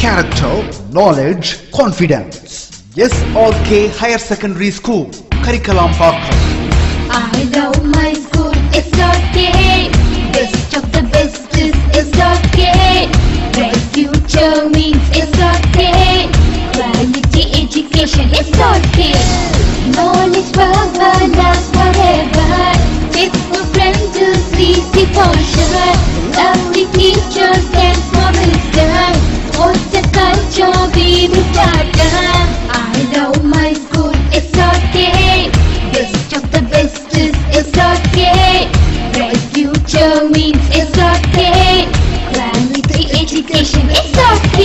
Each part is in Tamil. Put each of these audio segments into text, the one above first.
character, knowledge, confidence. SRK Higher Secondary School, Karikalambakkam. I love my school, SRK. Best of the best is SRK. Bright future means SRK. Quality education, SRK. Knowledge forever, last forever. Faithful friends to see the portion. Lovely teachers and promisers. What's the culture we will start? I love my school, SRK. Best of the best is SRK. Bright future means SRK. Quality education, SRK.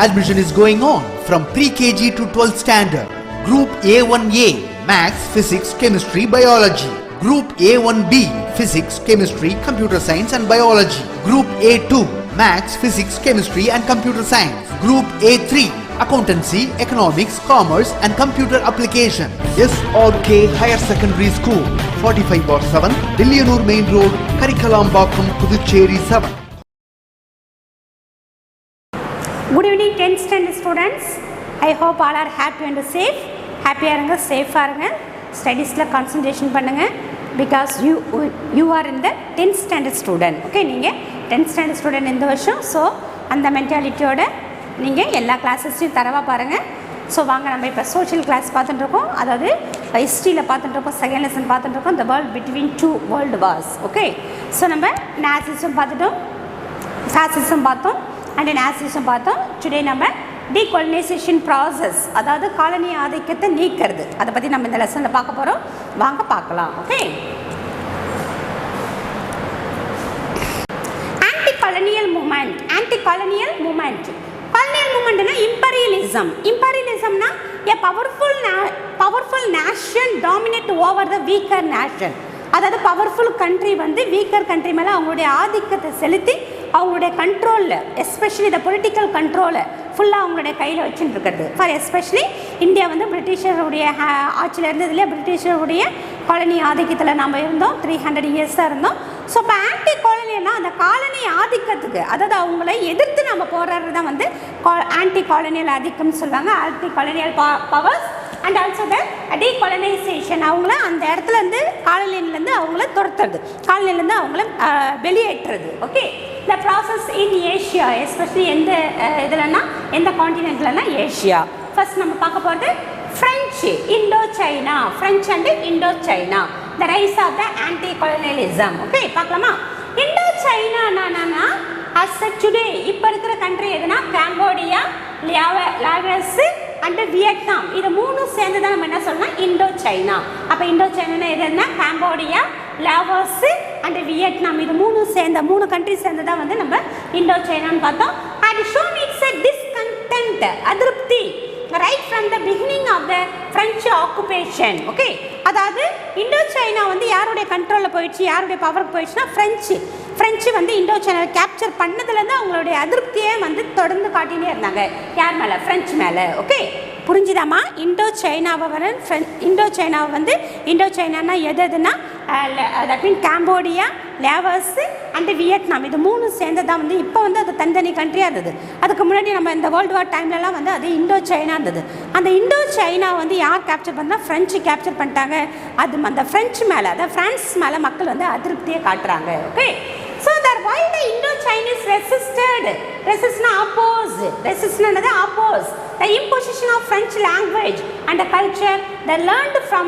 Admission is going on from pre-KG to 12th standard. Group A1A, Maths, Physics, Chemistry, Biology. Group A1B, Physics, Chemistry, Computer Science and Biology. Group A2, Maths, Physics, Chemistry and Computer Science. Group A3, Accountancy, Economics, Commerce and Computer Application. SRK Higher Secondary School, 45/7, Dilliyanur Main Road, Karikalambakkam, Puducherry 7. Good evening 10th standard students. I hope all are happy and safe. Happy இருங்க, சேஃபாக இருங்க, ஸ்டடீஸில் கான்சன்ட்ரேஷன் பண்ணுங்கள். Because you are in the 10th standard student. Okay, நீங்கள் 10th standard ஸ்டூடெண்ட் இந்த வருஷம். ஸோ அந்த மென்டாலிட்டியோட நீங்கள் எல்லா கிளாஸஸையும் தரவாக பாருங்கள். ஸோ வாங்க, நம்ம இப்போ சோஷியல் கிளாஸ் பார்த்துட்டுருக்கோம். அதாவது ஹிஸ்ட்ரியில் பார்த்துட்டுருக்கோம், செகண்ட் லெசன் பார்த்துட்டுருக்கோம், the world between 2 world wars. Okay, so நம்ம நாசிசம் பார்த்துட்டோம், ஃபாசிசம் பார்த்தோம் அண்ட் நாசிசம் பார்த்தோம். டுடே நம்ம டீகோலனைசேஷன் ப்ராசஸ், அதாவது காலனி ஆதிக்கத்தை நீக்கிறது, அதை பற்றி நம்ம இந்த லெசனில் பார்க்க போகிறோம். வாங்க பார்க்கலாம். Okay, anti colonial movement. Colonial மூமெண்ட்னா இம்பீரியலிசம்னா a powerful nation dominate over the weaker nation. அதாவது பவர்ஃபுல் கண்ட்ரி வந்து வீக்கர் கண்ட்ரி மேலே அவங்களுடைய ஆதிக்கத்தை செலுத்தி அவங்களுடைய கண்ட்ரோலில், எஸ்பெஷலி இந்த பொலிட்டிக்கல் கண்ட்ரோலை ஃபுல்லாக அவங்களுடைய கையில் வச்சுட்டு இருக்கிறது. ஃபார் எஸ்பெஷலி இந்தியா வந்து பிரிட்டிஷருடைய ஆட்சியில் இருந்ததுலேயே பிரிட்டிஷருடைய காலனி ஆதிக்கத்தில் நம்ம இருந்தோம், 300 இயர்ஸாக இருந்தோம். ஸோ இப்போ ஆன்டி காலனியல்னா அந்த காலனி ஆதிக்கத்துக்கு, அதாவது அவங்கள எதிர்த்து நம்ம போராடுறது தான் வந்து ஆன்டி காலனியல் ஆதிக்கம்னு சொல்லுவாங்க. Anti colonial powers and also the decolonisation, அவங்கள அந்த இடத்துல இருந்து காலனிலேருந்து அவங்கள துரத்துறது, காலனிலேருந்து அவங்கள வெளியேற்றுறது. Okay, the process in Asia, especially எந்த இதுலன்னா எந்த காண்டினென்ட்லன்னா ஏஷியா. ஃபர்ஸ்ட் நம்ம பார்க்க போகிறது French, Indochina. French and Indochina, the rise of the anti colonialism. Okay, பார்க்கலாமா? இண்டோ சைனா அஸ் டுடே இப்போ இருக்கிற கண்ட்ரி எதுனா கம்போடியா, லாவஸ் அண்ட் வியட்நாம். இது மூணும் சேர்ந்து தான் நம்ம என்ன சொல்லலாம், இண்டோ சைனா. அப்போ இண்டோ சைனா எதுனா கம்போடியா, லாவோஸ் அண்ட் வியட்நாம். இது மூணும் சேர்ந்த 3 கண்ட்ரி சேர்ந்து தான் வந்து நம்ம இண்டோ சைனான்னு பார்த்தோம். And shown it's a discontent, அதிருப்தி, right from the beginning of the French occupation. Okay, அதாவது இண்டோ சைனா வந்து யாருடைய கண்ட்ரோலில் போயிடுச்சு, யாருடைய பவருக்கு போயிடுச்சுன்னா ஃப்ரெஞ்சு வந்து இண்டோ சைனா கேப்சர் பண்ணதுலேருந்து அவங்களுடைய அதிருப்தியே வந்து தொடர்ந்து காட்டினே இருந்தாங்க. யார் மேலே? ஃப்ரெஞ்சு மேலே. ஓகே, புரிஞ்சுதாம்மா? இண்டோ சைனாவை வந்து இண்டோ சைனானா எதுனா that mean Cambodia, Laos and Vietnam. இது 3 சேர்ந்து தான் வந்து இப்போ வந்து அது தனித்தனி கண்ட்ரியாக இருந்தது. அதுக்கு முன்னாடி நம்ம இந்த வேர்ல்டு வார் டைம்லலாம் வந்து அது இண்டோ சைனா இருந்தது. அந்த இண்டோ சைனா வந்து யார் கேப்சர் பண்ணால் ஃப்ரெஞ்சு கேப்சர் பண்ணிட்டாங்க. அது அந்த ஃப்ரெஞ்சு மேலே, அதாவது ஃப்ரான்ஸ் மேலே மக்கள் வந்து அதிருப்தியை காட்டுறாங்க. Okay, so that why the Indo-Chinese resistna oppose the imposition of French language and the culture they learned from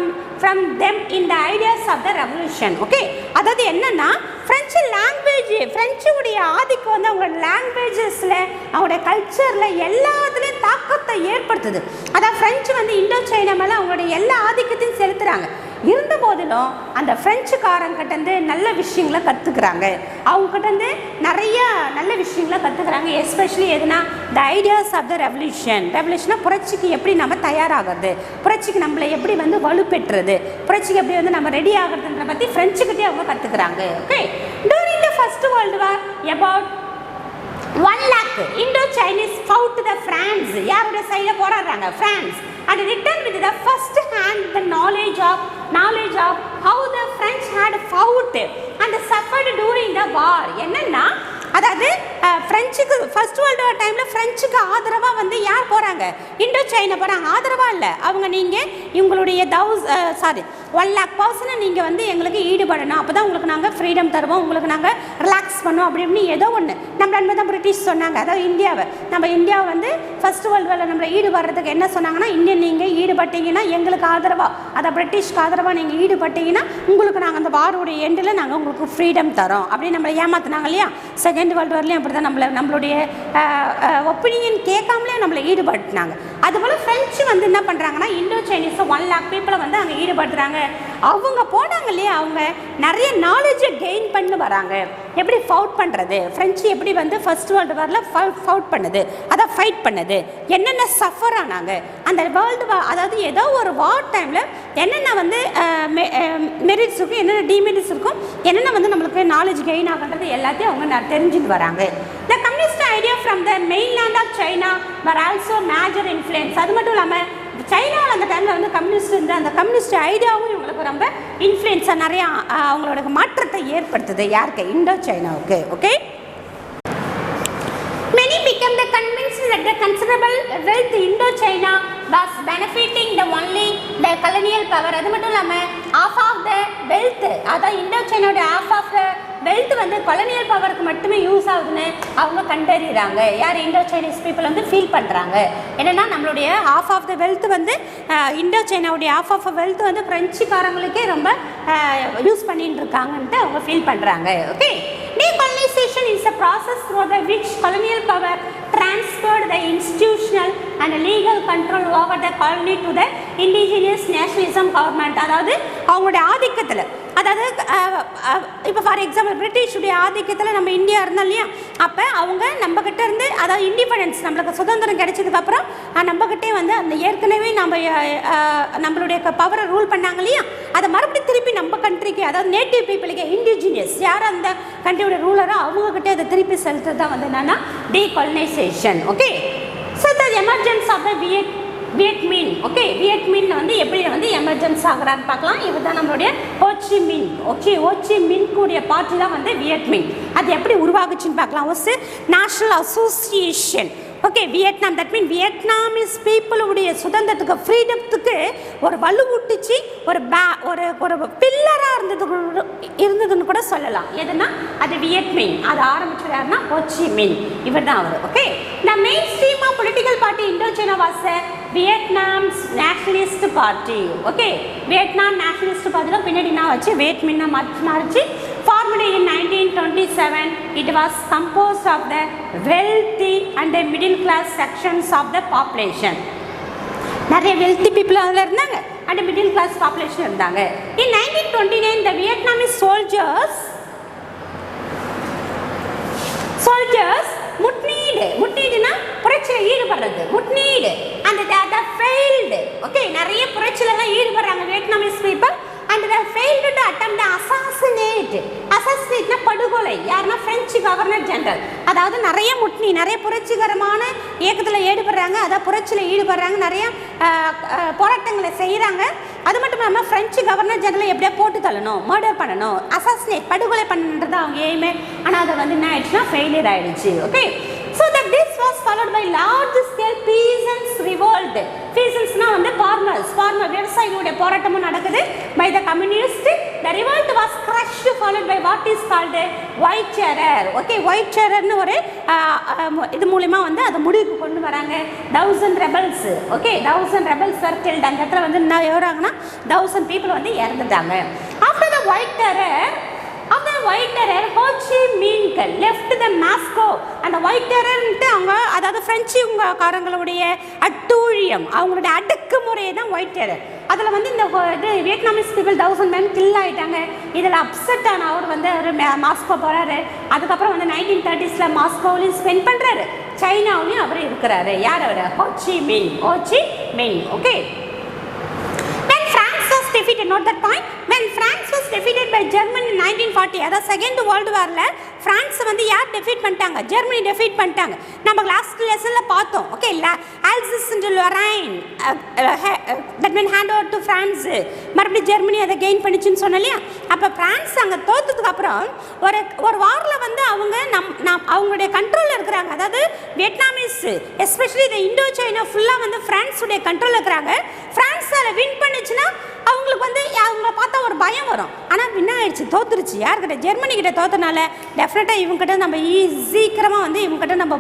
them in the ideas of the revolution. Okay, அதாவது என்னன்னா French language, French உடைய ஆதிக்கம் வந்து அவங்க லாங்குவேஜஸ்ல, அவங்களுடைய கல்ச்சர்ல எல்லாத்துலேயும் தாக்கத்தை ஏற்படுத்துது. அதாவது ஃப்ரெஞ்சு வந்து இண்டோ சைனா மேலே அவங்களுடைய எல்லா ஆதிக்கத்தையும் செலுத்துறாங்க. இருந்த போதிலும் அந்த ஃப்ரெஞ்சுக்காரங்கிட்டேருந்து நல்ல விஷயங்களை கற்றுக்குறாங்க, அவங்ககிட்டேருந்து நிறைய நல்ல விஷயங்களை கற்றுக்குறாங்க. எஸ்பெஷலி எதுனா த ஐடியாஸ் ஆஃப் த ரெவல்யூஷனாக புரட்சிக்கு எப்படி நம்ம தயாராகிறது, புரட்சிக்கு நம்மளை எப்படி வந்து வலுப்பெற்றுறது, புரட்சிக்கு எப்படி வந்து நம்ம ரெடி ஆகிறதுன்ற பற்றி ஃப்ரெஞ்சுக்கிட்டே அவங்க கற்றுக்குறாங்க. Okay, during the first world war about 1 lakh Indo-Chinese fought the France. யாருடைய சைடில் போராடுறாங்க? France. And returned with the first hand the knowledge of how the French had fought and suffered during the war. என்னன்னா அதாவது ஃப்ரெஞ்சுக்கு ஃபர்ஸ்ட் வேர்ல்டு வார் டைமில் ஃப்ரெஞ்சுக்கு ஆதரவாக வந்து யார் போகிறாங்க? இண்டோ சைனா போகிறாங்க. ஆதரவாக இல்லை, அவங்க நீங்கள் இவங்களுடைய 1,00,000 நீங்கள் வந்து எங்களுக்கு ஈடுபடணும், அப்போ தான் உங்களுக்கு நாங்கள் ஃப்ரீடம் தருவோம், உங்களுக்கு நாங்கள் ரிலாக்ஸ் பண்ணுவோம் அப்படின்னு ஏதோ ஒன்று நம்ம தான் பிரிட்டிஷ் சொன்னாங்க. அதாவது இந்தியாவை வந்து ஃபர்ஸ்ட் வேர்ல்டு வாரில் நம்மளை ஈடுபடுறதுக்கு என்ன சொன்னாங்கன்னா, இந்தியன் நீங்கள் ஈடுபட்டீங்கன்னா எங்களுக்கு ஆதரவாக, அதை பிரிட்டிஷ்க்கு ஆதரவாக நீங்கள் ஈடுபட்டீங்கன்னா உங்களுக்கு நாங்கள் அந்த வாரோடைய எண்டில் நாங்கள் உங்களுக்கு ஃப்ரீடம் தரோம் அப்படின்னு நம்மளை ஏமாத்தினாங்க இல்லையா? செகண்ட் வேர்ல்டு வார்லேயும் அப்படி தான் நம்மளுடைய ஒப்பீனியன் கேட்காமலே நம்மளை ஈடுபடுத்தினாங்க. அதுபோல் ஃப்ரெஞ்சு வந்து என்ன பண்ணுறாங்கன்னா, இண்டோ சைனீஸை 1,00,000 பீப்புளை வந்து அங்கே ஈடுபடுத்துகிறாங்க. அவங்க போனாங்க இல்லையா, அவங்க நிறைய நாலேஜை கெயின் பண்ணி வராங்க. எப்படி ஃபவுட் பண்ணுறது, ஃப்ரெஞ்சு எப்படி வந்து ஃபர்ஸ்ட் வேர்ல்டு வாரில் ஃபவுட் பண்ணுது, அதை ஃபைட் பண்ணுது, என்னென்ன சஃபர் ஆனாங்க அந்த வேர்ல்டு வார், அதாவது ஏதோ ஒரு வார் டைமில் என்னென்ன வந்து மெரிட்ஸ் இருக்கும், என்னென்ன டிமெரிட்ஸ் இருக்கும், என்னென்ன வந்து நம்மளுக்கு நாலேஜ் கெயின் ஆகுன்றது எல்லாத்தையும் அவங்க தெரிஞ்சுட்டு வராங்க. The communist idea from the mainland of China were also major influence. அது மட்டும் இல்லாமல் சைனாவில் அந்த டைமில் வந்து கம்யூனிஸ்ட் இருந்து அந்த கம்யூனிஸ்ட் ஐடியாவும் இவங்களுக்கு ரொம்ப இன்ஃப்ளூயன்ஸாக நிறையா அவங்களோட மாற்றத்தை ஏற்படுத்துது. யாருக்கு? இண்டோ சைனாவுக்கு. Okay, many became the convinced that the considerable wealth Indochina was benefiting the only the colonial power. அது மட்டும் இல்லாமல் half of the wealth, அதாவது இண்டோசைனாவோட half of the வெல்த் வந்து கொலனியல் பவருக்கு மட்டுமே யூஸ் ஆகுதுன்னு அவங்க கண்டறிகிறாங்க. யார்? இண்டோ சைனீஸ் பீப்புள் வந்து ஃபீல் பண்ணுறாங்க. என்னென்னா நம்மளுடைய half of the wealth வந்து Indo சைனாவுடைய half of the wealth வந்து பிரெஞ்சுக்காரங்களுக்கே ரொம்ப யூஸ் பண்ணிட்டு இருக்காங்கன்ட்டு அவங்க ஃபீல் பண்ணுறாங்க. Okay, decolonization is a process through which colonial power transferred the institutional and legal control over the colony to the indigenous nationalism government. அதாவது அவங்களுடைய ஆதிக்கத்தில், அதாவது இப்போ ஃபார் எக்ஸாம்பிள் பிரிட்டிஷுடைய ஆதிக்கத்தில் நம்ம இந்தியா இருந்தோம் இல்லையா, அப்போ அவங்க நம்மக்கிட்ட இருந்து, அதாவது இண்டிபெண்டன்ஸ் நம்மளுக்கு சுதந்திரம் கிடைச்சதுக்கப்புறம் நம்மக்கிட்டே வந்து அந்த ஏற்கனவே நம்மளுடைய பவரை ரூல் பண்ணாங்க இல்லையா, அதை மறுபடியும் திருப்பி நம்ம கண்ட்ரிக்கு, அதாவது நேட்டிவ் பீப்புளுக்கு, இண்டிஜினியஸ் யார் அந்த கண்ட்ரியோட ரூலரோ அவங்கக்கிட்டே அதை திருப்பி செலுத்துறது தான் வந்து என்னென்னா decolonisation. Okay, so the emergence of the Viet Minh. Okay, Viet Minh வந்து எப்படி வந்து எமர்ஜென்ஸ் ஆகிறான்னு பார்க்கலாம். இது தான் நம்மளுடைய ஹோச்சிமின். ஓகே, ஹோச்சிமின் கூடிய பார்ட்டி தான் வந்து வியட்மின். அது எப்படி உருவாகுச்சுன்னு பார்க்கலாம். ஒரு national association. Okay, Vietnam, that mean Vietnamese பீப்புளுடைய சுதந்திரத்துக்கு, ஃப்ரீடத்துக்கு ஒரு வலுவூட்டிச்சு, ஒரு பில்லராக இருந்ததுன்னு கூட சொல்லலாம். எதுனா அது வியட்மின். அது ஆரம்பிச்சது யாருன்னா ஹோச்சிமின். இவர் தான் அவர். Okay, the mainstream of political party Indochina was Vietnam's nationalist party. Okay, Vietnam nationalist party தான் பின்னாடி நான் வச்சு வியட்மின்னா மாறிச்சு. Formed in 1927, it was composed of the wealthy and the middle class sections of the population. நிறைய wealthy people அதில் இருந்தாங்க and middle class population இருந்தாங்க. In 1929, the Vietnamese soldiers முட்னீடுனா புரட்சியில் ஈடுபடுறது, முட்னீடு and they failed. ஓகே, நிறைய புரட்சியிலலாம் ஈடுபடுறாங்க Vietnamese people and they failed to attempt the assassinate படுகொலை. யாருன்னா பிரெஞ்சு கவர்னர் ஜெனரல். அதாவது நிறைய புரட்சிகரமான இயக்கத்தில் ஈடுபடுறாங்க, அதாவது புரட்சியில் ஈடுபடுறாங்க, நிறைய போராட்டங்களை செய்கிறாங்க. அது மட்டும் இல்லாமல் பிரெஞ்சு கவர்னர் ஜெனரல் எப்படியா போட்டு தள்ளணும், மர்டர் பண்ணணும், அசாசினேட் படுகொலை பண்ணுன்றது அவங்க எய்மே. ஆனால் அதை வந்து என்ன ஆயிடுச்சுன்னா ஃபெயிலியர் ஆயிடுச்சு. Okay, so that this was followed by large scale peasants revolt. Peasantsனா வந்து farmers விவசாயிகளுடைய போராட்டமும் நடக்குது by the communist. The revolt was crushed, followed by what is called white terror. Okay, white terrorனு ஒரு இது மூலமா வந்து அது முடிவுக்கு கொண்டு வராங்க. 1000 rebels. Okay, 1000 rebels were killed. அந்த இடத்துல வந்து என்ன எவராங்கன்னா 1000 people வந்து இறந்துட்டாங்க. After the white terror, Ho Chi Minh left the Moscow. அந்த ஒயிட் டெரர்ன்ட்டு அவங்க, அதாவது பிரெஞ்சுக்காரங்களுடைய அட்டூழியம், அவங்களுடைய அடக்குமுறையை தான் ஒயிட் டெரர். அதில் வந்து இந்த வியட்நாமிஸ் பீப்புள் 1000 men கில் ஆகிட்டாங்க. இதில் அப்செட் ஆன அவர் வந்து மாஸ்கோ போகிறாரு. அதுக்கப்புறம் வந்து 1930s மாஸ்கோவிலையும் ஸ்பெண்ட் பண்ணுறாரு, சைனாவிலையும் அவர் இருக்கிறாரு. யார் அவர்? ஹோ Chi Minh. Okay, can note that point. When France was defeated by Germany in 1940, அதாவது செகண்ட் வேர்ல்டு வாரில் ஃப்ரான்ஸ் வந்து யார் டெஃபீட் பண்ணிட்டாங்க? ஜெர்மனி டெஃபீட் பண்ணிட்டாங்க. நம்ம லாஸ்ட் லெசனில் பார்த்தோம். ஓகே இல்லை, Alsace and Lorraine that mean hand over to France, மறுபடியும் ஜெர்மனி அதை கெயின் பண்ணிச்சுன்னு சொன்னோம் இல்லையா? அப்போ ஃப்ரான்ஸ் அங்கே தோற்றதுக்கு அப்புறம் ஒரு வாரில் வந்து அவங்க அவங்களுடைய கண்ட்ரோலில் இருக்கிறாங்க. அதாவது வியட்நாமீஸ் எஸ்பெஷலி இந்த இண்டோ சைனா ஃபுல்லாக வந்து ஃப்ரான்ஸுடைய கண்ட்ரோலில் இருக்கிறாங்க. ஃப்ரான்ஸ் அதை வின் பண்ணிச்சுன்னா அவங்களுக்கு வந்து அவங்கள பார்த்தா ஒரு பயம் வரும். ஆனால் வின் ஆயிடுச்சு, தோத்துருச்சு. யார்கிட்ட? ஜெர்மனி கிட்ட தோத்தனால டெஃபினட்டாக இவங்ககிட்ட நம்ம சீக்கிரமாக வந்து இவங்ககிட்ட நம்ம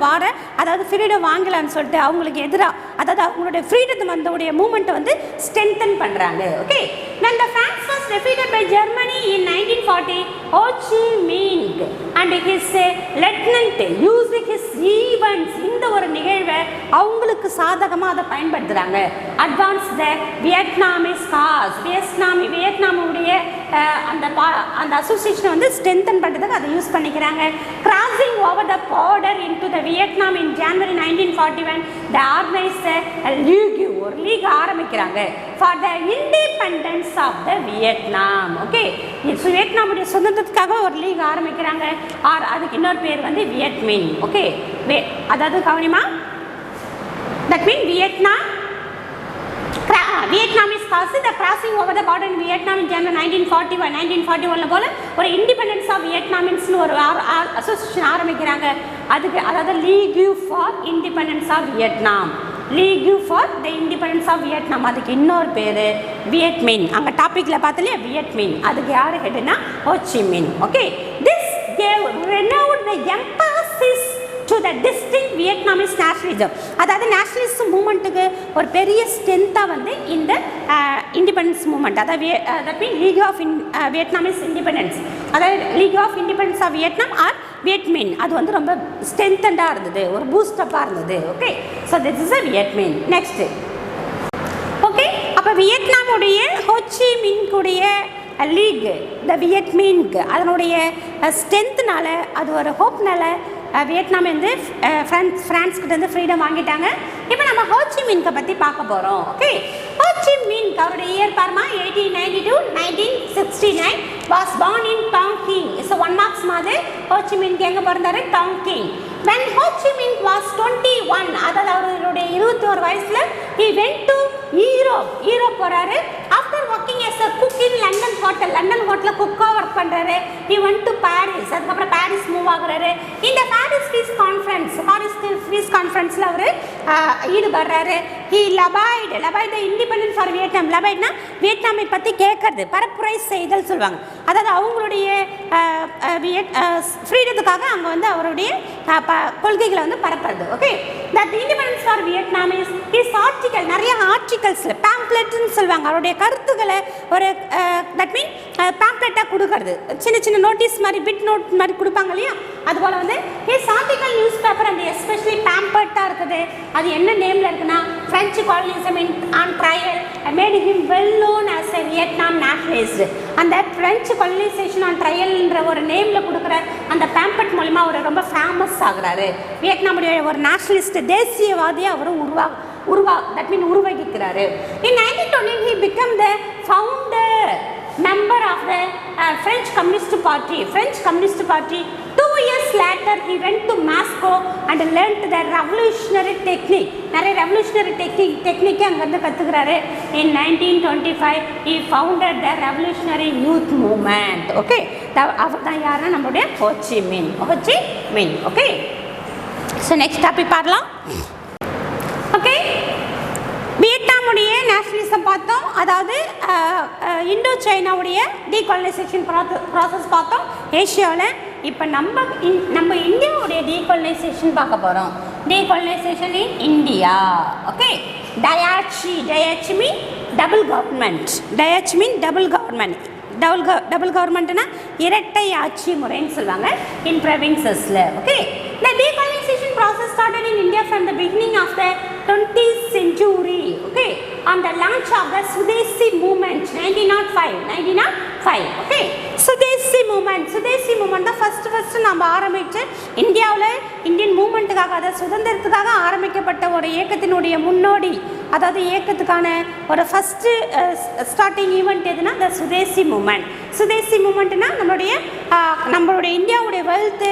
அதாவது ஃப்ரீடம் வாங்கலான்னு சொல்லிட்டு அவங்களுக்கு எதிராக, அதாவது அவங்களுடைய ஃப்ரீடம் வந்தவுடைய மூமெண்ட்டை வந்து ஸ்ட்ரென்தன் பண்ணுறாங்க. Okay, when the France was defeated by Germany in 1940, Ho Chi Minh and his lieutenant used his events, இந்த ஒரு நிகழ்வை அவங்களுக்கு சாதகமாக அதை பயன்படுத்துகிறாங்க. அட்வான்ஸ் த வியட்நாமிஸ் காஸ், வியட்நாமுடைய அந்த அசோசியேஷனை வந்து ஸ்ட்ரென்தன் பண்ணுறதுக்கு அதை யூஸ் பண்ணிக்கிறாங்க. Crossing over the border into the Vietnam in January 1941, the organise league, ஒரு லீக் ஆரம்பிக்கிறாங்க for the independence of the Vietnam. Okay, வியட்நாமுடைய சுதந்திரத்துக்காக ஒரு லீக் ஆரம்பிக்கிறாங்க. அதுக்கு இன்னொரு பேர் வந்து வியட்மின். ஓகே, அதாவது கவனிமா, that mean Vietnamese cause the crossing over the border in Vietnam in January 1941 போல ஒரு இண்டிபெண்டன்ஸ் ஆஃப் வியட்நாமின்ஸ்னு ஒரு அசோசியேஷன் ஆரம்பிக்கிறாங்க. அதாவது league for independence of Vietnam, league for the independence of Vietnam. அதுக்கு இன்னொரு பேர் வியட்மின். அங்கே டாப்பிக்கில் பார்த்தாலே வியட்மின். அதுக்கு யார் ஹெட்னா? Ho Chi Minh. Okay, this gave renewed the emphasis to the distinct Vietnamese nationalism. அதாவது நேஷனலிஸ்ட் மூமெண்ட்டுக்கு ஒரு பெரிய ஸ்ட்ரென்த்தாக வந்து இந்த இண்டிபெண்டன்ஸ் மூமெண்ட், அதாவது that mean league of Vietnamese independence, அதாவது league of independence of Vietnam or Viet Minh, அது வந்து ரொம்ப ஸ்ட்ரென்தண்டாக இருந்தது, ஒரு பூஸ்டப்பாக இருந்தது. Okay, so this is a Viet Minh. Next, okay, அப்போ வியட்நாமுடைய ஹோ சி மின்குடைய லீக் த வியட்மின்க்கு அதனுடைய ஸ்ட்ரென்த்னால, அது ஒரு ஹோப்னால வியட்நாம் வந்து ஃப்ரான்ஸ்கிட்டேருந்து ஃப்ரீடம் வாங்கிட்டாங்க. இப்போ நம்ம ஹோ சி மின்கை பற்றி பார்க்க போகிறோம். ஓகே, ஹோ சி மின் அவருடைய இயர் பாருமா 1892 1969 was born in Tonkin. It's 1 marks மாதிரி. ஹோ சி மின்க்கு எங்கே பிறந்தாரு? டாங்கிங். when Ho Chi Minh was 21, அதாவது அவருடைய 21 வயசில் he went to ஈரோப் போகிறாரு. After working as a cook in London ஹோட்டலில் குக்காக ஒர்க் பண்ணுறாரு. he went to Paris, அதுக்கப்புறம் பாரிஸ் மூவ் ஆகுறாரு. இந்த பாரிஸ் பீஸ் கான்ஃபரன்ஸில் அவர் ஈடுபடுறாரு. he labide the independence for Vietnam. லபைட்னா வியட்நாமை பற்றி கேட்கறது, பரப்புரை செய்தல் சொல்லுவாங்க. அதாவது அவங்களுடைய ஃப்ரீடத்துக்காக அங்கே வந்து அவருடைய கொள்கைகளை வந்து பரப்புறது. Okay, that independence for Vietnam is article, நிறைய ஆர்டிகல்ஸில் பேம்ப்ளெட்னு சொல்லுவாங்க. அவருடைய கருத்துக்களை ஒரு தட் மீன் பேம்ப்ளெட்டாக கொடுக்கறது, சின்ன நோட்டீஸ் மாதிரி பிட் நோட் மாதிரி கொடுப்பாங்க இல்லையா? அதுபோல் வந்து இஸ் ஆர்டிகல் நியூஸ் பேப்பர் அந்த எஸ்பெஷலி பேம்பர்ட்டாக இருக்குது. அது என்ன நேமில் இருக்குன்னா French colonialism on trial made him well known as a Vietnam nationalist. அந்த ஃப்ரெஞ்சு காலனைசேஷன் ஆன் ட்ரையல்ன்ற ஒரு நேமில் கொடுக்குற அந்த பேம்பர்ட் மூலிமா அவர் ரொம்ப ஃபேமஸ் ஆகுறாரு. வியட்நாமுடைய ஒரு நேஷனலிஸ்ட், தேசியவாதியாக அவர் தட் மீன் உருவாக்கிக்கிறாரு. In 1920 he became the founder member of the French Communist Party. 2 years later he went to Moscow and learnt the revolutionary technique. நிறைய ரெவல்யூஷனரி டெக்னிக்கை அங்கேருந்து கற்றுக்கிறாரு. In 1925 he founded the revolutionary youth movement. Okay, அவர் தான் யாருன்னா நம்மளுடைய Ho Chi Minh. Okay, so next topic பார்க்கலாம். ஓகே, வியட்நாமுடைய நேஷனலிசம் பார்த்தோம், அதாவது இண்டோ சைனாவுடைய டீகாலனைசேஷன் ப்ராசஸ் பார்த்தோம் ஏஷியாவில். இப்போ நம்ம இந்தியாவுடைய டீகாலனைசேஷன் பார்க்க போகிறோம். Decolonisation in India. Okay, dyarchy mean double கவர்மெண்ட்னா இரட்டை ஆட்சி முறைன்னு சொல்லுவாங்க இன் ப்ரொவின்சஸில். Okay, the decolonization process started in India from the beginning of the 20th century. Okay, on the launch of the Swadeshi movement 1905 5. Okay, Swadeshi moment தான் ஃபஸ்ட்டு நம்ம ஆரம்பித்து இந்தியாவில் இந்தியன் மூமெண்ட்டுக்காக, அதாவது சுதந்திரத்துக்காக ஆரம்பிக்கப்பட்ட ஒரு இயக்கத்தினுடைய முன்னோடி, அதாவது இயக்கத்துக்கான ஒரு ஃபஸ்ட்டு ஸ்டார்டிங் ஈவெண்ட் எதுனா இந்த சுதேசி மூமெண்ட்னா நம்மளுடைய இந்தியாவுடைய வெல்த்து,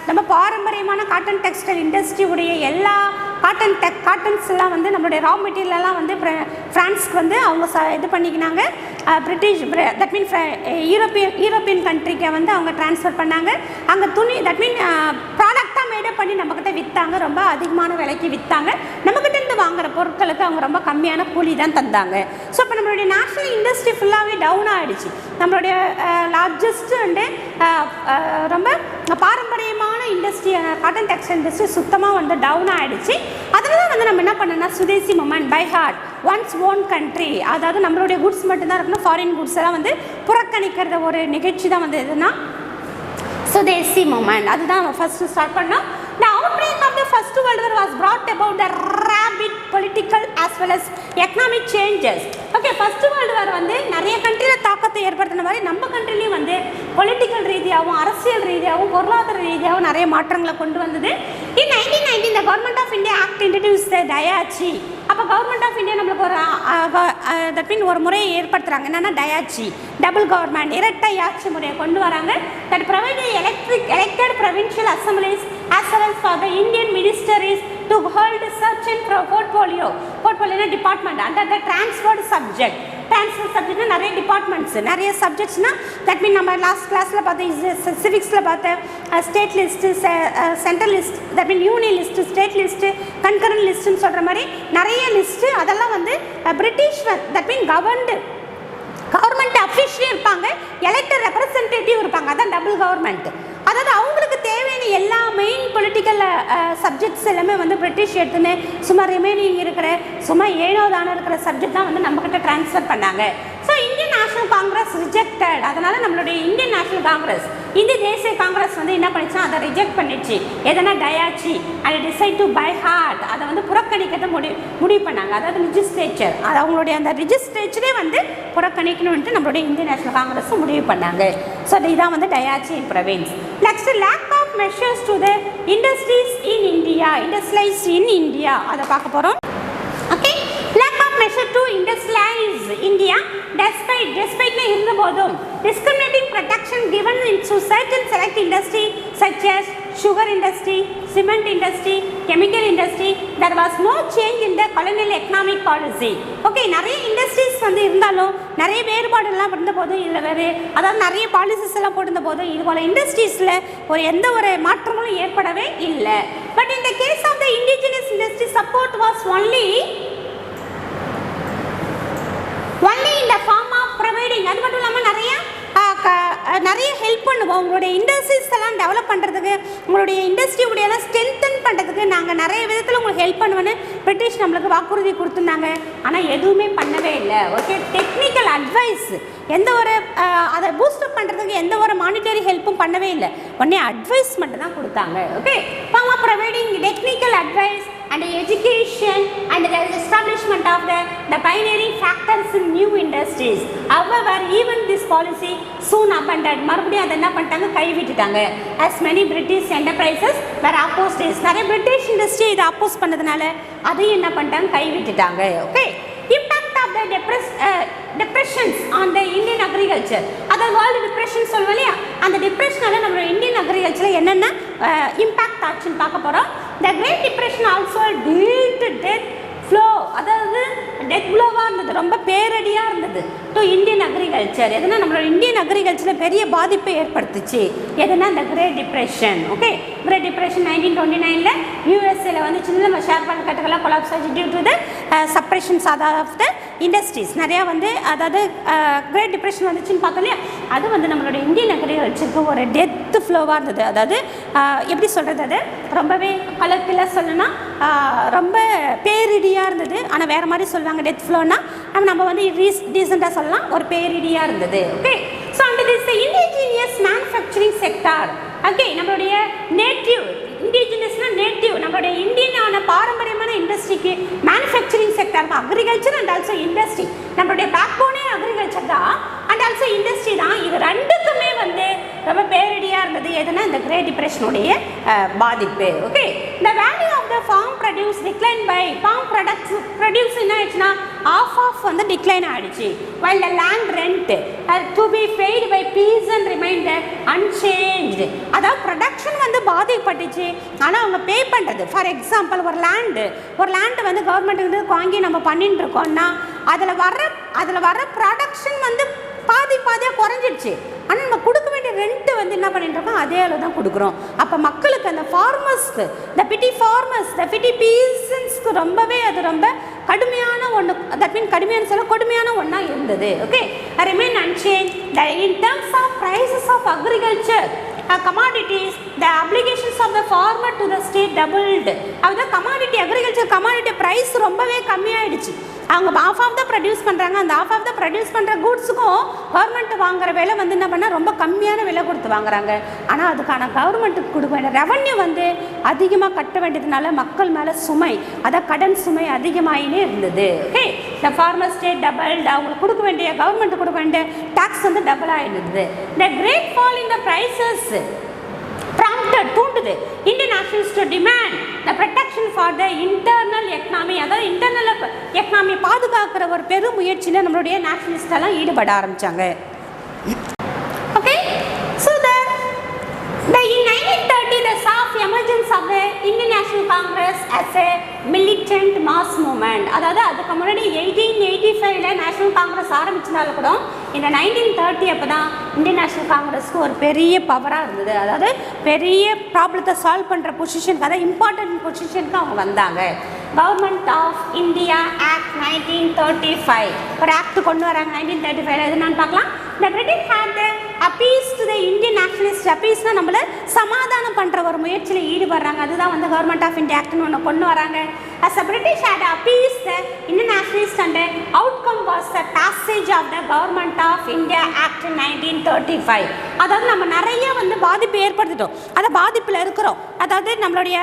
நம்ம பாரம்பரியமான காட்டன் டெக்ஸ்டைல் இண்டஸ்ட்ரியுடைய எல்லா காட்டன்ஸ் எல்லாம் வந்து நம்மளுடைய ரா மெட்டீரியலெல்லாம் வந்து ஃப்ரான்ஸ்க்கு வந்து அவங்க இது பண்ணிக்கினாங்க. பிரிட்டிஷ் தட் மீன் யூரோப்பியன் கண்ட்ரிக்கு வந்து அவங்க ட்ரான்ஸ்ஃபர் பண்ணாங்க. அங்கே துணி தட் மீன் ப்ராடக்டாக மேடப் பண்ணி நம்மக்கிட்ட விற்றாங்க, ரொம்ப அதிகமான விலைக்கு விற்றாங்க. நம்மக்கிட்ட இருந்து வாங்குகிற பொருட்களுக்கு அவங்க ரொம்ப கம்மியான கூலி தான் தந்தாங்க. ஸோ இப்போ நம்மளுடைய நேஷ்னல் இண்டஸ்ட்ரி ஃபுல்லாகவே டவுன் ஆகிடுச்சு. நம்மளுடைய லார்ஜஸ்ட் அண்டு ரொம்ப பாரம்பரியமான இண்டஸ்ட்ரி காட்டன் டெக்ஸ்டைல் இண்டஸ்ட்ரி சுத்தமாக வந்து டவுன் ஆகிடுச்சு. அதனால வந்து நம்ம என்ன பண்ணோம்னா swadeshi movement boycott one's own country, அதாவது நம்மளுடைய குட்ஸ் மட்டும்தான் இருக்கணும், ஃபாரின் குட்ஸ் எல்லாம் வந்து புறக்கணிக்கிறத ஒரு நிகழ்ச்சி தான் வந்து எதுனா சுதேசி மூமெண்ட். அதுதான் ஃபர்ஸ்ட் ஸ்டார்ட் பண்ணோம். The outbreak of the First World War was brought about the rapid political as well as economic changes. Okay, first world war வந்து நிறைய கண்ட்ரியில் தாக்கத்தை ஏற்படுத்தின மாதிரி நம்ம கண்ட்ரிலையும் வந்து பொலிட்டிக்கல் ரீதியாகவும் அரசியல் ரீதியாகவும் பொருளாதார ரீதியாகவும் நிறைய மாற்றங்களை கொண்டு வந்தது. இன் 1919 the Government of India Act introduced the டயாச்சி. அப்போ கவர்மெண்ட் ஆஃப் இந்தியா நம்மளுக்கு தட் மீன் ஒரு முறையை ஏற்படுத்துகிறாங்க. என்னென்னா டயாச்சி, டபுள் கவர்மெண்ட், இரட்டை ஆட்சி முறையை கொண்டு வராங்க. That provide elected provincial assemblies as well as for the Indian ministries to hold certain portfolio department under the transferred subject. சப்ஜெக்ட்னா நிறைய டிபார்ட்மெண்ட்ஸ், நிறைய சப்ஜெக்ட்ஸ்னால் தட் மீன் நம்ம லாஸ்ட் கிளாஸில் பார்த்த சிவிக்ஸில் பார்த்த state list, central list, that mean union list, state list, concurrent லிஸ்ட்டுன்னு சொல்கிற மாதிரி நிறைய லிஸ்ட்டு. அதெல்லாம் வந்து பிரிட்டிஷ் தட் மீன் கவர்மெண்ட் அஃபிஷியலும் இருப்பாங்க, எலெக்டட் ரெப்ரசன்டேட்டிவ் இருப்பாங்க. அதான் டபுள் கவர்மெண்ட். அதாவது அவங்களுக்கு தேவையான எல்லா மெயின் பொலிட்டிக்கல் சப்ஜெக்ட்ஸ் எல்லாமே வந்து பிரிட்டிஷ் எடுத்துன்னு சும்மா ரிமைனிங் இருக்கிற சும்மா ஏனோதான இருக்கிற சப்ஜெக்ட் தான் வந்து நம்மக்கிட்ட ட்ரான்ஸ்ஃபர் பண்ணாங்க. So Indian national Congress rejected. அதனால் நம்மளுடைய இந்தியன் நேஷனல் காங்கிரஸ், இந்திய தேசிய காங்கிரஸ் வந்து என்ன பண்ணிச்சுன்னா அதை ரிஜெக்ட் பண்ணிடுச்சு. எதனா dyarchy and decide to boycott, அதை வந்து புறக்கணிக்கிறத முடிவு பண்ணாங்க. அதாவது ரிஜிஸ்ட்ரேச்சர், அது அவங்களுடைய அந்த ரிஜிஸ்ட்ரேச்சரே வந்து புறக்கணிக்கணும்ட்டு நம்மளுடைய இந்தியன் நேஷனல் காங்கிரஸும் முடிவு பண்ணாங்க. ஸோ இதான் வந்து dyarchy in province. Next lack of measures to the industries in India, industrialize in India, அதை பார்க்க போகிறோம். Okay, lack of measure to industrialize India despite இருந்த போதும் discriminating protection given to certain select industry such as sugar industry, cement industry, chemical industry, there was no change in the colonial economic policy. Okay, நிறைய இண்டஸ்ட்ரீஸ் வந்து இருந்தாலும் நிறைய வேறுபாடுலாம் இருந்த போதும் இல்லை வேறு, அதாவது நிறைய பாலிசிஸ் எல்லாம் போட்டிருந்த போதும் இது போல் இண்டஸ்ட்ரீஸில் எந்த ஒரு மாற்றங்களும் ஏற்படவே இல்லை. But in the case of the indigenous industry support was only in the form of providing. அது மட்டும் இல்லாமல் நிறைய ஹெல்ப் பண்ணுவோம். உங்களுடைய இண்டஸ்ட்ரீஸ் எல்லாம் டெவலப் பண்ணுறதுக்கு, உங்களுடைய இண்டஸ்ட்ரியுடைய எல்லாம் ஸ்ட்ரென்தன் பண்ணுறதுக்கு நாங்கள் நிறைய விதத்தில் உங்களுக்கு ஹெல்ப் பண்ணுவேன்னு பிரிட்டிஷ் நம்மளுக்கு வாக்குறுதி கொடுத்துருந்தாங்க. ஆனால் எதுவுமே பண்ணவே இல்லை. ஓகே, டெக்னிக்கல் அட்வைஸ் எந்த ஒரு அதை பூஸ்டப் பண்ணுறதுக்கு எந்த ஒரு மானிட்டரி ஹெல்ப்பும் பண்ணவே இல்லை. உடனே அட்வைஸ் மட்டும் தான் கொடுத்தாங்க. Okay, form of providing technical advice and education and the establishment of the pioneering factors in new industries. However, even this policy soon abandoned. மறுபடியும் அதை என்ன பண்ணிட்டாங்க, கைவிட்டுட்டாங்க. As many British enterprises were opposed. நிறைய பிரிட்டிஷ் இண்டஸ்ட்ரி இதை அப்போஸ் பண்ணதுனால அதையும் என்ன பண்ணிட்டாங்க, கைவிட்டுட்டாங்க. Okay, impact of the depressions on the Indian agriculture. அதாவது வேர்ல்டு டிப்ரெஷன் சொல்லுவோம் இல்லையா, அந்த டிப்ரெஷனால நம்மளோட இந்தியன் அக்ரிகல்ச்சரில் என்னென்ன இம்பேக்ட் ஆச்சுன்னு பார்க்க போகிறோம். The Great Depression also dealt death flow, அதாவது டெத் ப்ளோவாக இருந்தது, ரொம்ப பேரடியாக இருந்தது டு இந்தியன் அக்ரிகல்ச்சர். எதுனா நம்மளோட இந்தியன் அக்ரிகல்ச்சரில் பெரிய பாதிப்பை ஏற்படுத்துச்சு. எதுனா இந்த great depression. Okay, great depression 1929 யூஎஸ்ஏல வந்து சின்ன ஷேர் மார்க்கெட்டுகள்லாம் கொலாப்ஸ் ஆச்சு due to the suppressions of the industries. நிறையா வந்து அதாவது கிரேட் டிப்ரெஷன் வந்துச்சுன்னு பார்த்தோம் இல்லையா, அது வந்து நம்மளோட இந்தியன் அக்ரிகல்ச்சருக்கு ஒரு டெத் ஃப்ளோவாக இருந்தது. அதாவது எப்படி சொல்கிறது, அது ரொம்பவே கலர்ஃபுல்லாக சொல்லணும்னா ரொம்ப பேரிடியாக இருந்தது. ஆனால் வேறு மாதிரி சொல்லுவாங்க டெத் ஃப்ளோனா, நம்ம வந்து ரீசெண்டாக சொல்லலாம் ஒரு பேரிடியாக இருந்தது. Okay, so and this indigenous manufacturing sector. Okay, நம்மளுடைய நேட்டிவ், இண்டிஜினியஸ்னால் நேட்டிவ், நம்மளுடைய இந்தியனான பாரம்பரியமான இண்டஸ்ட்ரிக்கு manufacturing sector, agriculture and also industry, நம்மளுடைய பேக் போனே அக்ரிகல்ச்சர் தான். அண்ட் அண்ட் ஆல்சோ இண்டஸ்ட்ரி தான். இது ரெண்டுக்குமே வந்து ரொம்ப பேரடியாக இருந்தது எதுனா இந்த கிரேட் டிப்ரெஷனுடைய பாதிப்பு. ஓகே, இந்த value of the farm produce decline by farm produce என்ன ஆயிடுச்சுன்னா ஆஃப் வந்து டிக்ளைன் ஆகிடுச்சு. While the land rent to be paid by peasant remainder unchanged. அதாவது ப்ரொடக்ஷன் வந்து பாதிக்கப்பட்டுச்சு, ஆனால் அவங்க பே பண்ணுறது. ஃபார் எக்ஸாம்பிள் ஒரு லேண்டு வந்து கவர்மெண்ட்டு வாங்கி நம்ம பண்ணிட்டு இருக்கோம்னா அதில் வர ப்ரொடக்ஷன் வந்து பாதியாக குறைஞ்சிடுச்சு. ஆனால் நம்ம கொடுக்க வேண்டிய ரெண்ட்டு வந்து என்ன பண்ணிட்டு இருக்கோம், அதே அளவு தான் கொடுக்குறோம். அப்போ மக்களுக்கு அந்த ஃபார்மர்ஸ்க்கு த பிட்டி பீசன்ஸ்க்கு ரொம்பவே அது ரொம்ப கடுமையான ஒன்று. தட் மீன் கடுமையான சொல்ல கொடுமையான ஒன்றா இருந்தது. Okay, remain unchanged. In terms of prices of agriculture commodities, the obligations of the farmer to the state doubled. அதாவது அக்ரிகல்ச்சர் கமாடிட்டி ப்ரைஸ் ரொம்பவே கம்மியாயிடுச்சு. அவங்க ஆஃப் தான் ப்ரொடியூஸ் பண்ணுறாங்க. அந்த ஆஃப் தான் ப்ரொடியூஸ் பண்ணுற கூட்ஸுக்கும் கவர்மெண்ட் வாங்குற விலை வந்து என்ன பண்ணால் ரொம்ப கம்மியான விலை கொடுத்து வாங்குறாங்க. ஆனால் அதுக்கான கவர்மெண்ட்டுக்கு கொடுக்க வேண்டிய ரெவன்யூ வந்து அதிகமாக கட்ட வேண்டியதுனால மக்கள் மேலே சுமை, அதாவது கடன் சுமை அதிகமாகினே இருந்தது. ஓகே, இந்த ஃபார்மர் ஸ்டேட் டபுள்டு. அவங்களுக்கு கொடுக்க வேண்டிய கவர்மெண்ட் கொடுக்க வேண்டிய டேக்ஸ் வந்து டபுள் ஆகிடுது. The great fall in the prices தூண்டுது Indian nationals to demand the protection for the internal economy. அதாவது இன்டர்னல் எக்கனாமி பாதுகாக்கிற ஒரு பெரும் முயற்சியில் நம்மளுடைய நேஷனலிஸ்ட் எல்லாம் ஈடுபட ஆரம்பித்தாங்க. Okay, so in 1930 the soft emergence of the Indian National Congress as a militant mass movement. அதாவது அதுக்கு முன்னாடி 1885 நேஷனல் காங்கிரஸ் ஆரம்பிச்சதால கூட இந்த 1930 அப்போ தான் இந்தியன் நேஷனல் காங்கிரஸ்க்கு ஒரு பெரிய பவராக இருந்தது. அதாவது பெரிய ப்ராப்ளத்தை சால்வ் பண்ணுற பொசிஷனுக்கு, அதாவது இம்பார்ட்டன்ட் பொசிஷனுக்கு அவங்க வந்தாங்க. கவர்மெண்ட் ஆஃப் இந்தியா ஆக்ட் 1935 ஒரு ஆக்ட் கொண்டு வராங்க 1935. எது நான் பார்க்கலாம். The British had appeased the Indian nationalists. அப்பீஸ்னா நம்மளை சமாதானம் பண்ணுற ஒரு முயற்சியில் ஈடுபடுறாங்க. அதுதான் வந்து கவர்மெண்ட் ஆஃப் இந்தியா ஆக்ட்னு ஒன்று கொண்டு வராங்க. As the British had appeased the Indian nationalists and the outcome was the passage of the Government of India Act 1935. அதாவது நம்ம நிறைய வந்து பாதிப்பு ஏற்படுத்திட்டோம், அதை பாதிப்பில் இருக்கிறோம். அதாவது நம்மளுடைய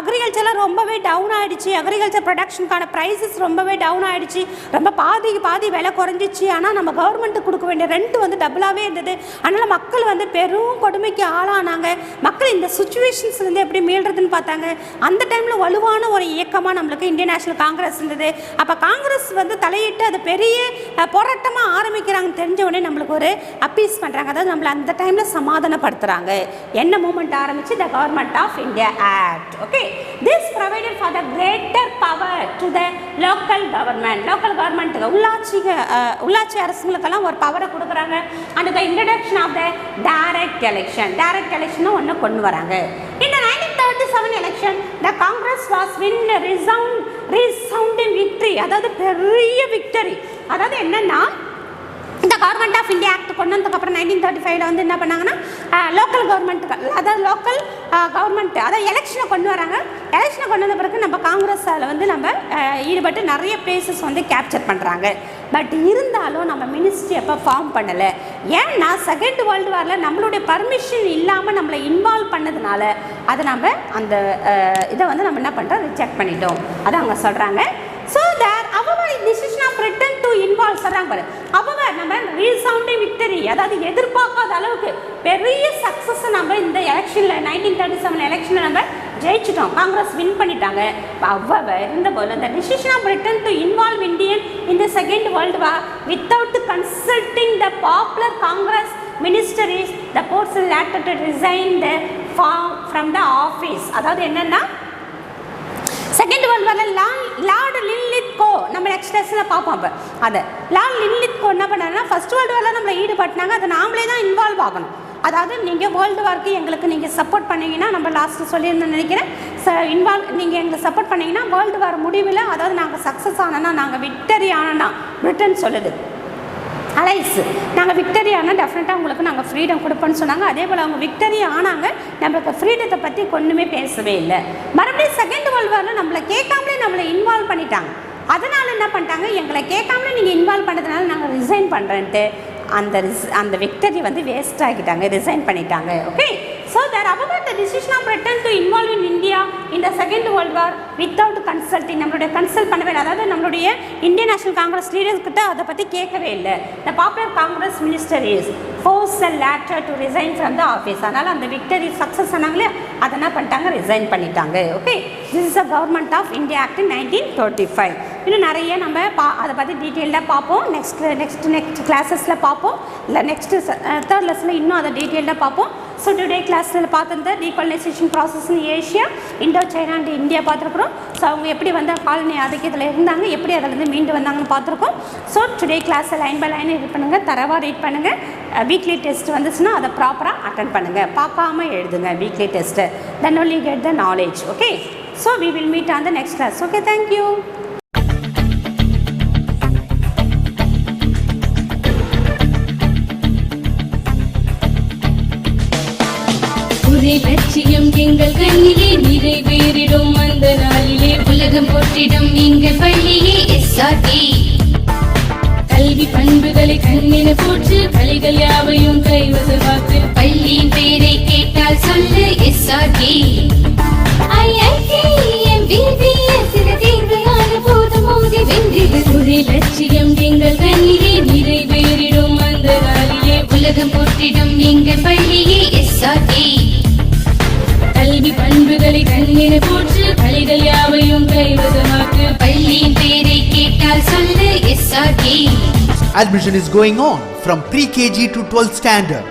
அக்ரிகல்ச்சர்லாம் ரொம்பவே டவுன் ஆகிடுச்சு. அக்ரிகல்ச்சர் ப்ரொடக்ஷனுக்கான ப்ரைஸஸ் ரொம்பவே டவுன் ஆகிடுச்சு. ரொம்ப பாதி விலை குறைஞ்சிச்சு. ஆனால் நம்ம கவர்மெண்ட்டுக்கு கொடுக்க வேண்டிய ரெண்ட் வந்து டபுளாகவே இருந்தது. அதனால் மக்கள் வந்து பெரும் கொடுமைக்கு ஆளானாங்க. மக்கள் இந்த சுச்சுவேஷன்ஸ்லேருந்து எப்படி மீள்றதுன்னு பார்த்தாங்க. அந்த டைமில் வலுவான ஒரு இயக்கமாக நம்மளுக்கு இந்தியன் நேஷனல் காங்கிரஸ் இருந்தது. அப்போ காங்கிரஸ் வந்து தலையிட்டு அது பெரிய போராட்டமாக ஆரம்பிக்கிறாங்கன்னு தெரிஞ்ச உடனே நம்மளுக்கு ஒரு அப்பீஸ் பண்ணுறாங்க. அதாவது நம்மளை அந்த டைமில் சமாதானப்படுத்துகிறாங்க. என்ன மூமெண்ட் ஆரம்பிச்சு the government of India act. Okay, this provided for the greater power to the local கவர்மெண்ட்டுக்கு உள்ளாட்சி அரசுங்களுக்கெல்லாம் ஒரு பவரை கொடுக்குறாங்க. And the introduction of the direct election ஒன்று கொண்டு வராங்க. இந்த 1937 election the Congress was win resounding victory. அதாவது பெரிய விக்டரி. அதாவது என்னன்னா இந்த கவர்மெண்ட் ஆஃப் இந்தியா ஆக்ட் கொண்டு வந்ததுக்கப்புறம் 1935 வந்து என்ன பண்ணாங்கன்னா லோக்கல் கவர்மெண்ட்டுக்கு, அதாவது லோக்கல் கவர்மெண்ட் அதாவது எலெக்ஷனை கொண்டு வராங்க. எலெக்ஷனை கொண்டு வந்த பிறகு நம்ம காங்கிரஸால் வந்து நம்ம ஈடுபட்டு நிறைய பிளேசஸ் வந்து கேப்சர் பண்ணுறாங்க. பட் இருந்தாலும் நம்ம மினிஸ்ட்ரி அப்போ ஃபார்ம் பண்ணலை. ஏன்னா செகண்ட் வேர்ல்டு வாரில் நம்மளுடைய பர்மிஷன் இல்லாமல் நம்மளை இன்வால்வ் பண்ணதுனால அதை நம்ம அந்த இதை வந்து நம்ம என்ன பண்ணுறோம், ரிஜெக்ட் பண்ணிட்டோம். அதை அவங்க சொல்கிறாங்க. So there our decision of return to involve சொல்கிறாங்க பாரு. அவர் நம்ம ரீசவுண்டிங் விக்டரி, அதாவது எதிர்பார்க்காத அளவுக்கு பெரிய சக்ஸஸை நம்ம இந்த எலெக்ஷனில் 1937 எலெக்ஷனில் நம்ம ஜெயிச்சிட்டோம். காங்கிரஸ் வின் பண்ணிட்டாங்க. அவர் இருந்தபோது அந்த decision of return to involve Indian in the second world war without consulting the popular Congress ministries the forced later to resign the from the office. அதாவது என்னென்னா செகண்ட் வேர்ல்டு வாரில் லார்டு லின்லித்கோ நம்ம நெக்ஸ்ட் லெசனில் பார்ப்போம். அப்போ அதை லார்டு லின்லித்கோ என்ன பண்ணாங்கன்னா ஃபர்ஸ்ட் வேர்ல்டு வாரில் நம்மளை ஈடுபட்டினாங்க. அதை நாமளே தான் இன்வால்வ் ஆகணும். அதாவது நீங்கள் வேர்ல்டு வார்க்கு எங்களுக்கு நீங்கள் சப்போர்ட் பண்ணிங்கன்னா, நம்ம லாஸ்ட்டு சொல்லியிருந்தேன்னு நினைக்கிறேன், நீங்கள் எங்களுக்கு சப்போர்ட் பண்ணிங்கன்னா வேர்ல்டு வார் முடிவில், அதாவது நாங்கள் சக்ஸஸ் ஆனோன்னா, நாங்கள் விக்டரி ஆனோன்னா, பிரிட்டன் சொல்லுது அலைஸ், நாங்கள் விக்டரி ஆனால் டெஃபினட்டாக உங்களுக்கு நாங்கள் ஃப்ரீடம் கொடுப்போன்னு சொன்னாங்க. அதே போல் அவங்க விக்டரி ஆனாங்க. நம்மளுக்கு ஃப்ரீடத்தை பற்றி ஒன்றுமே பேசவே இல்லை. மறுபடியும் செகண்ட் வேர்ல்டு வாரில் நம்மளை கேட்காமலே நம்மளை இன்வால்வ் பண்ணிட்டாங்க. அதனால் என்ன பண்ணிட்டாங்க, எங்களை கேட்காமலே நீங்கள் இன்வால்வ் பண்ணதுனால நாங்கள் ரிசைன் பண்ணுறேன்ட்டு அந்த விக்டரி வந்து வேஸ்ட் ஆகிட்டாங்க, ரிசைன் பண்ணிட்டாங்க. Okay, so So thereabout the decision of Britain to involve in India in the Second World War without consulting, நம்மளுடைய கன்சல்ட் பண்ணவே இல்லை. அதாவது நம்மளுடைய இந்தியன் நேஷனல் காங்கிரஸ் லீடர்ஸ் கிட்ட அதை பற்றி கேட்கவே இல்லை. The popular Congress minister is forced the latter to resign from the office. அதனால் அந்த விக்டரி சக்ஸஸ் ஆனாங்களே அதை என்ன பண்ணிட்டாங்க, ரிசைன் பண்ணிட்டாங்க. Okay, this is the government of India act 1935. இன்னும் நிறைய நம்ம அதை பற்றி டீட்டெயிலாக பார்ப்போம். நெக்ஸ்ட் கிளாஸஸில் பார்ப்போம். இல்லை நெக்ஸ்ட்டு தேர்ட் லெசனில் இன்னும் அதை டீட்டெயிலாக பார்ப்போம். ஸோ டுடே கிளாஸில் பார்த்துருந்த decolonisation process in Asia, Indo China and India பார்த்துருக்குறோம். ஸோ அவங்க எப்படி வந்து காலனி ஆதிக்கத்தில் இருந்தாங்க, எப்படி அதிலேருந்து மீண்டு வந்தாங்கன்னு பார்த்துருக்கோம். ஸோ டுடே கிளாஸை லைன் பை லைன் ரீட் பண்ணுங்கள், தரவாக ரீட் பண்ணுங்கள். வீக்லி டெஸ்ட் வந்துச்சுன்னா அதை ப்ராப்பராக அட்டன் பண்ணுங்கள், பார்க்காம எழுதுங்க weekly test. Then only get the knowledge. Okay, so we will meet on the next class. Okay, thank you. ஒரே லட்சியம் எங்கள் கண்ணிலே நிறைவேறிடும் அந்த நாளிலே உலகம் போற்றிடும் எங்கள் பள்ளியே SRT. கல்வி பண்புகளை கண்ணின போற்று கலைகள் யாவையும் கைவசமாக்கு பள்ளியின் பெயரை கேட்டால் சொல்லு SRT. IIT MBBS தேர்வையான போது மோதி வென்றிடு. ஒரே லட்சியம் எங்கள் கண்ணிலே நிறைவேறிடும் அந்த நாளிலே உலகம் போற்றிடும் எங்கள் பள்ளியே SRT. கல்வி பண்புகளை கண்ணின போற்று கலைகள் யாவையும் கைவசமாக்கு பள்ளியின் பெயரை கேட்டால் சொல்லு SRT. Admission is going on from pre-KG to 12th standard.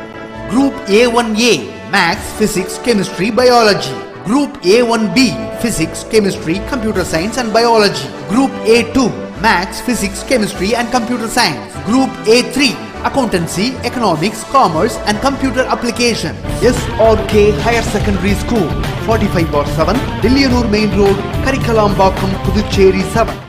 Group A1A Maths, Physics, Chemistry, Biology. Group A1B Physics, Chemistry, Computer Science and Biology. Group A2 Maths, Physics, Chemistry and Computer Science. Group A3 Accountancy, Economics, Commerce and Computer Application. SRK Higher Secondary School, 45/7, Dilliyanur Main Road, Karikalambakkam, Puducherry 7.